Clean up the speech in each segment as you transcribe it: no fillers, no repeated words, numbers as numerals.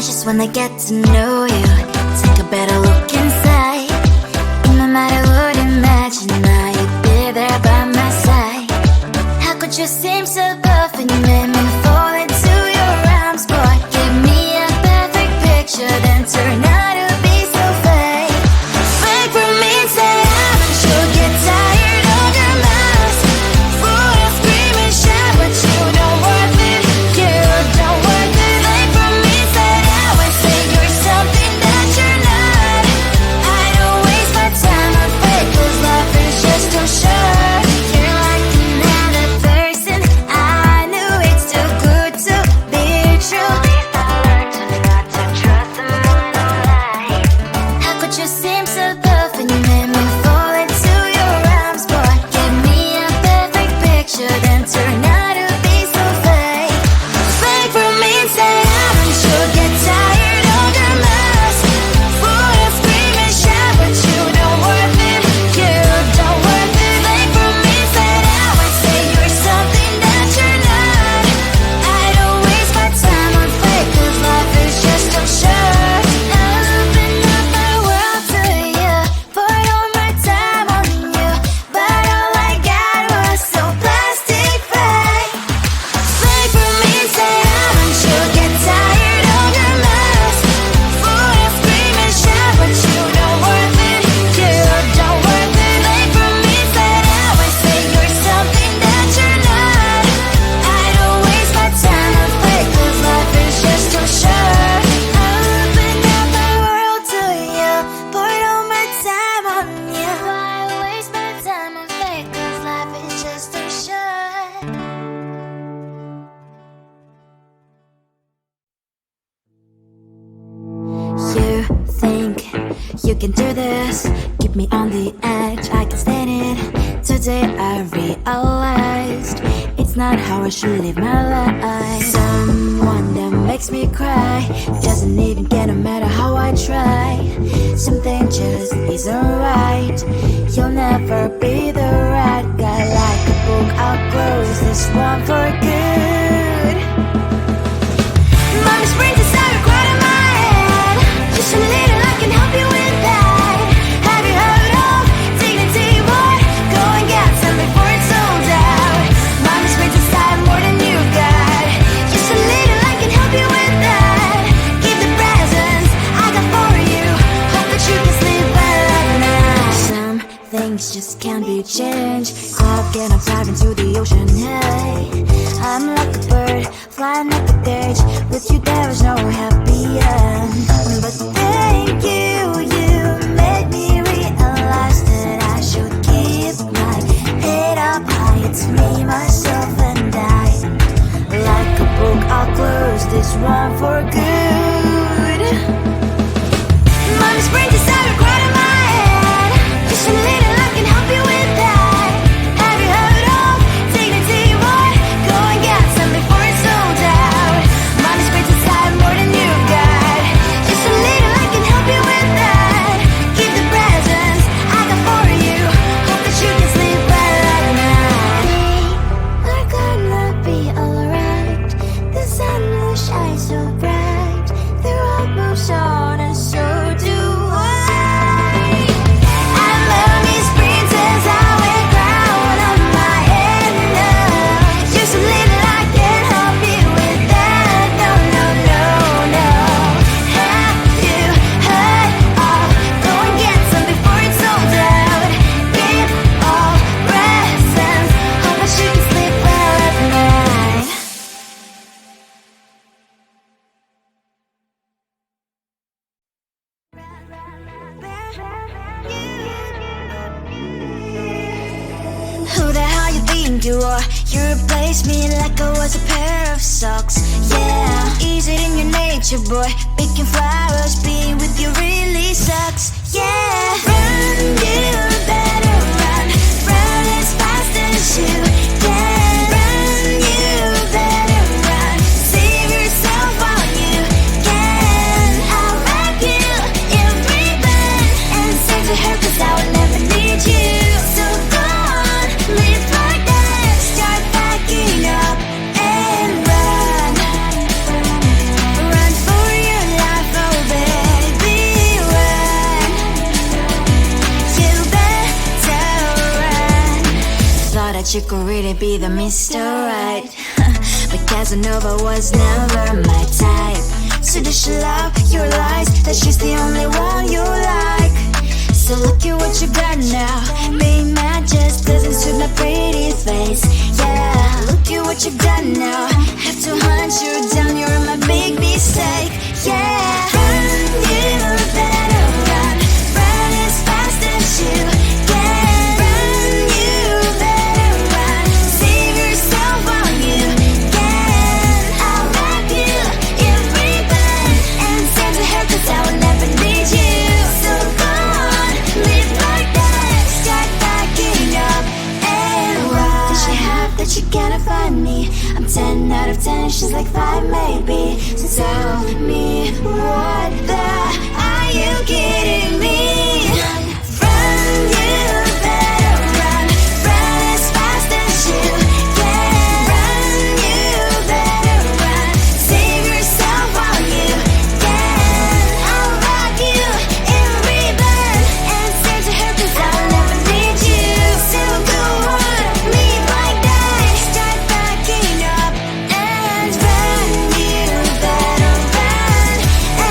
I just wanna get to know you, take a better look inside. No matter what, imagine I would be there by my side. How could you seem so tough and you made me fall into your arms, boy? Give me a perfect picture, then turn out to be so fake. Fake for me, say I'm sure get tired of your mask. Full of scream and shout, but you don't worth it. You don't worth it. Fake for me, say I would say you're something that you're not. I don't waste my time on fake, 'cause life is just too short. You're like another person. I knew it's too good to be true. I learned to not to trust someone online. How could you seem so tough and you made me fall into your arms, boy? Give me a perfect picture, then turn out to be so fake. Fake for me, say I'm sure get tired of your mask. Full of scream and shout, but you don't worth it. You don't worth it. Fake for me, say I would say you're something that you're not. I don't waste my time on fake, 'cause life is just too short. I open up my world to you, poured all my time on you, but all I got was so plastic fake. Fake for me, say I'm sure get tired of your mask. Full of scream and shout, but you don't worth it. You don't worth it. Fake for me, say I would say you're something that you're not. I don't waste my time on fake, 'cause life is just too short. I opened up my world to you, poured all my time on you. Why waste my time on fake, 'cause life is just too short. You think you can do this, keep me on the edge, I can stand it. Today I realized it's not how I should live my life. Someone that makes me cry doesn't even get, no matter how I try. Something just isn't right. You'll never be the right guy. Like a book, I'll close this one for good. Mommy's brains inside are quite in my head. Just a little, I can help you with that. Have you heard of dignity, boy? Go and get some before it's sold out. Mommy's brains inside more than you got. Just a little, I can help you with that. Keep the presents I got for you. Hope that you can sleep well at night. Some things just can't be changed. I'll get up, dive into the ocean, hey. I'm like a bird, flying like a cage. With you there is no happy end. But thank you, you made me realize that I should keep my head up high. It's me, myself, and I. Like a book, I'll close this one for good. Mommy's brains inside are quite in my head. Just a little, I can help you with that. Have you heard of dignity, boy? Go and get some before it's sold out. Mommy's brains inside more than you got. Just a little, I can help you with that. Keep the presents I got for you. Hope that you can sleep well at night. We're gonna be alright. The sun will shine so bright. The road moves on and so do I. I love these princess, I wear crown on my head now. Just a little, I can help you with that. No, no, no, no. Have you heard of? Go and get some before it's sold out. Give all presents. Hope that you can sleep well at night. Who the hell you think you are? You replaced me like I was a pair of socks. Yeah, is it in your nature, boy? Picking flowers, being with you really sucks. Yeah, run, you better run. Run as fast as you can. Run, you better run. Save yourself while you can. I'll wrap you in ribbon and send to her, 'cause I will never need you. So go on, live like that. Start packing up and run. Run for your that you could really be the Mr. Right. But Casanova was never my type. So does she love your lies, that she's the only one you like? So look at what you got now. Being mad just doesn't suit my pretty face. Yeah, look at what you got now. Have to hunt you down, you're my big mistake. Yeah, run, you better run. Run as fast as you can. Run, you better run. Save yourself while you can. I'll wrap you in ribbon and send to her, 'cause I will never need you. So go on, live like that. Start backing up and run. Does she have that you cannot find me? I'm 10 out of 10, she's like 5 maybe. So tell me, what the are you kidding me? Run, you better run. Run as fast as you can. Run, you better run. Save yourself while you can. I'll wrap you in ribbon and send to her, 'cause I'll never need you. So go on, leave like that. Start backing up and run. You better run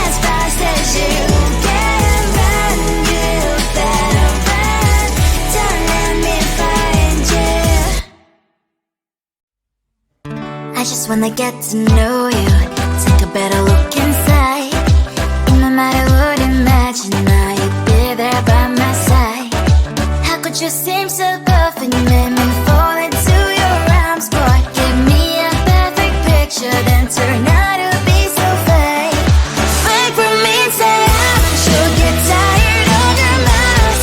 as fast as you can. Run, you better run. Don't let me find you. I just wanna get to know you, take a better look inside. No matter what, imagine now you'd be there by my side. How could you seem so perfect? You made me fall into your arms, boy. Give me a perfect picture, then turn out to be so fake. Fake for me, say I'm sure get tired of your mouth.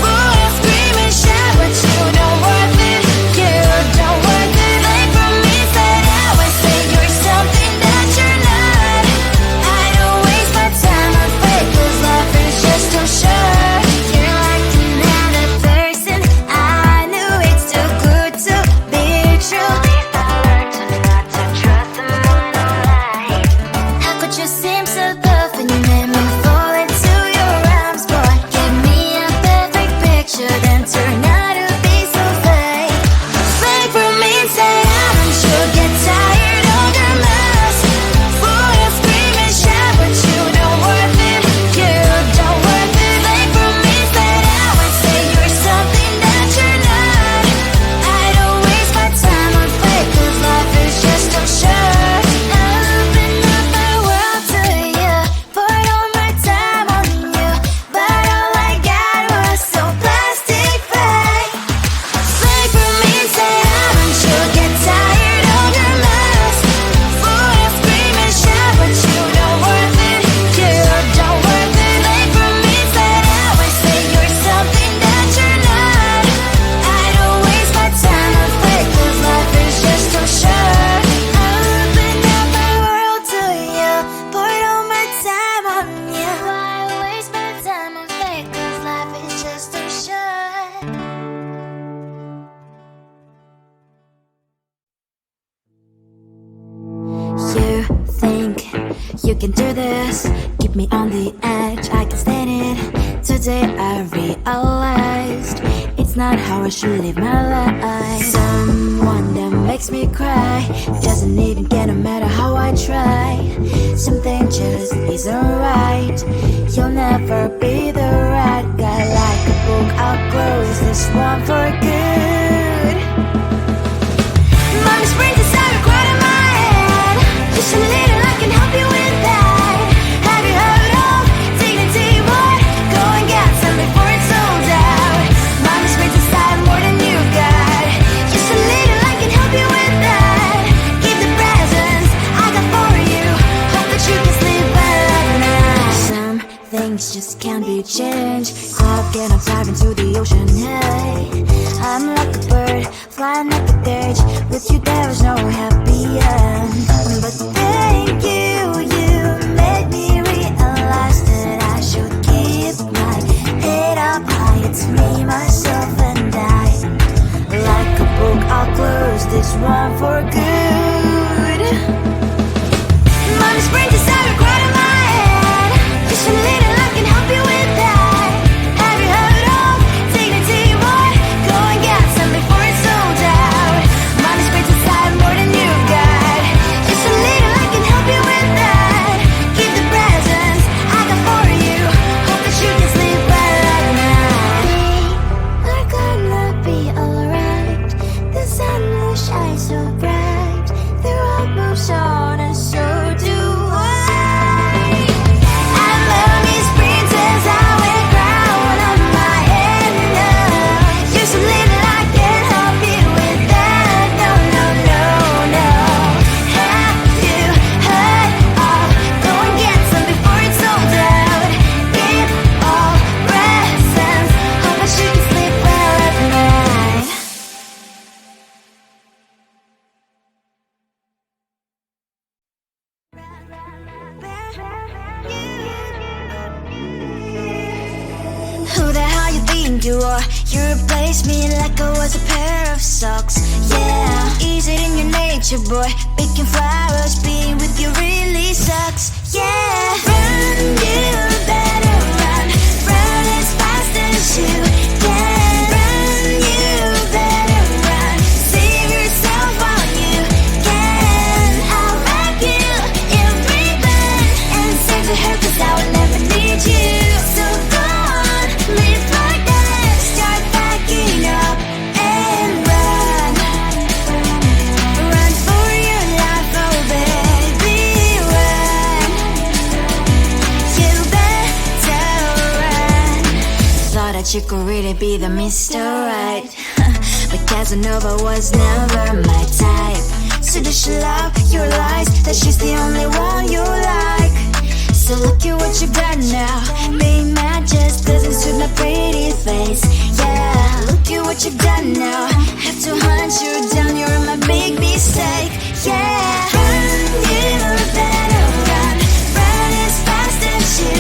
Full of scream and shout, but you don't worth it. You don't worth it. Fake for me, say I would say you're something that you're not. I don't waste my time on fake, 'cause life is just too short. You're like another person. I knew it's too good to be true. I learned to not to trust them on no lie. How could you seem so perfect? You made me fall into your arms, boy. Give me a perfect picture, then turn out to be so fake. Fake for me, say I'm sure get tired of your mess. Full of scream and shout, but you don't worth it. You don't worth it. Fake for me, say I would say you're something that you're not. I don't waste my time on fake, 'cause life is just too short. Open up my world to you, poured all my time on you, but all I got was so plastic fake. Fake for me, say I'm sure get tired of your mess. Full of scream and shout, but you don't worth it. You don't worth it. Fake for me, say I would say you're something that you're not. I don't waste my time on fake, 'cause life is just too short. Open up my world to you, poured all my time on you. Why waste my time on fake, 'cause life is just too short. You think you can do this, keep me on the edge, I can stand it. Today I realized it's not how I should live my life. Someone that makes me cry doesn't even get, no matter how I try. Something just isn't right. You'll never be the right guy. Like a book, I'll close this one for good. Mommy springs inside a quite in my head. Just a little, I can help you with that. Have you heard of dignity? What? Go and get some before it's sold out. Mommy springs inside more than you got. Just a little, I can help you with that. Keep the presents I got for you. Hope that you can sleep well at night. Some things just can't be changed. Clock and I'm diving to the ocean. Hey, I'm like a bird, flying like a cage. With you there is no happy end. But thank you, you made me realize that I should keep my head up high. It's me, myself and I. Like a book, I'll close this one for good. Mommy springs inside a quite in my head. Just a little, I can help you with that. Have you heard of dignity? What? Go and get some before it's sold out. boy. You replaced me like I was a pair of socks. Yeah, is it in your nature, boy? Picking flowers, being with you really sucks. Yeah, run, you better run. Run as fast as you can. Run, you better run. Save yourself while you can. I'll wrap you in ribbon and send to her, 'cause I will never need you. So go on, live like that. Start packing up and run. Run for your life, oh baby, run. You better run. Thought that you could really be the Mr. Right, but Casanova was never my type. So does she love your lies, that she's the only one you like? So look at what you've done now. Being mad just doesn't suit my pretty face. Yeah, look at what you've done now. Have to hunt you down, you're my big mistake. Yeah, run, you better run. Run as fast as you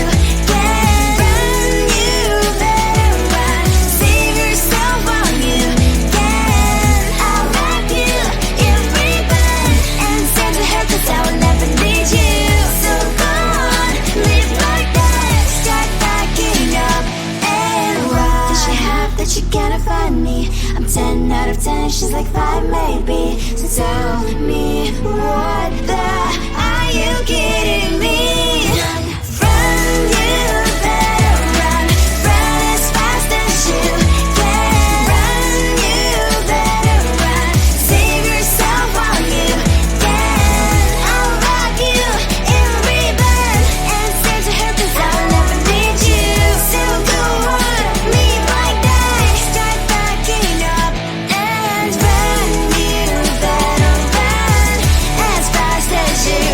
can. Run, you better run. Save yourself while you can. I'll wrap you in ribbon and send to her, 'cause I will never need you. So go on, live like that. Start packing up and run. Does she have that you cannot find me? I'm 10 out of 10, she's like 5 maybe. So tell me, what the are you kidding me? Run, you better run. Run as fast as you can. Run, you better run. Save yourself while you can. I'll wrap you in ribbon and send to her, 'cause I will never need you. So go on, live like that. Start packing up and run. You better run as fast as you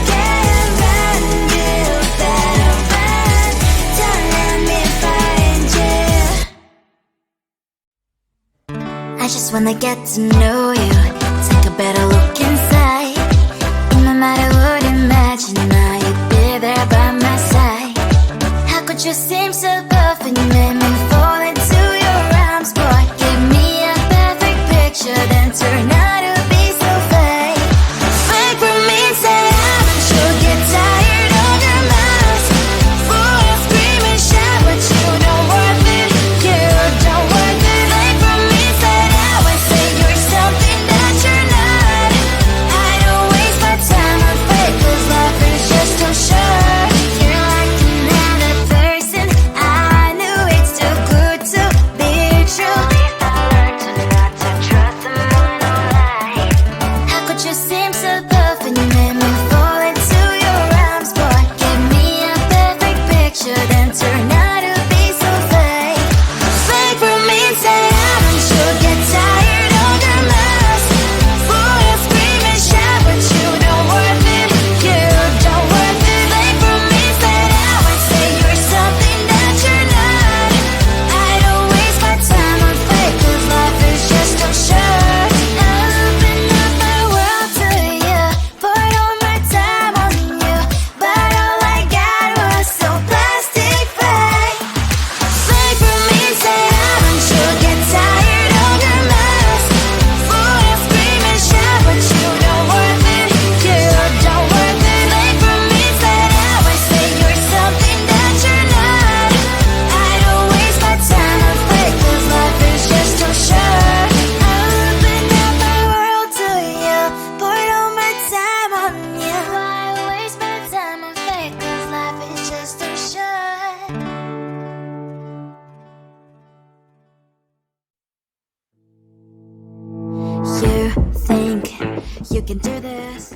can. Run, you better run. Don't let me find you. I just wanna get to know you, take a better look inside. And no matter what, imagine now you'd be there by my side. How could you seem so perfect? You made me fall into your arms, boy. Give me a perfect picture, then turn out to be so fake. Fake for me, say I'm sure get tired of your mouth. Full of scream and shout, but you don't worth it. You don't worth it. Fake for me, say I would say you're something that you're not. I don't waste my time on fake, 'cause life is just too short. You're like another person. I knew it's too good to be true. I learned to not to trust someone online. How could you seem so perfect? You made me fall into your arms, boy. Give me a perfect picture, then turn out to be so fake. Fake for me, say I'm sure get tired of your mouth. Full of scream and shout, but you don't worth it. You don't worth it. Fake for me, say I would say you're something that you're not. I don't waste my time on fake, 'cause life is just too short. I open up my world to you, poured all my time on you, but all I got was so plastic fake. Fake for me, say I'm sure get tired of your mouth. Full of scream and shout, but you don't worth it. You don't worth it. Fake for me, say I would say you're something that you're not. I don't waste my time on fake, 'cause life is just too short. I open up my world to you, poured all my time on you. Why waste my time on fake, 'cause life is just too short. You think you can do this?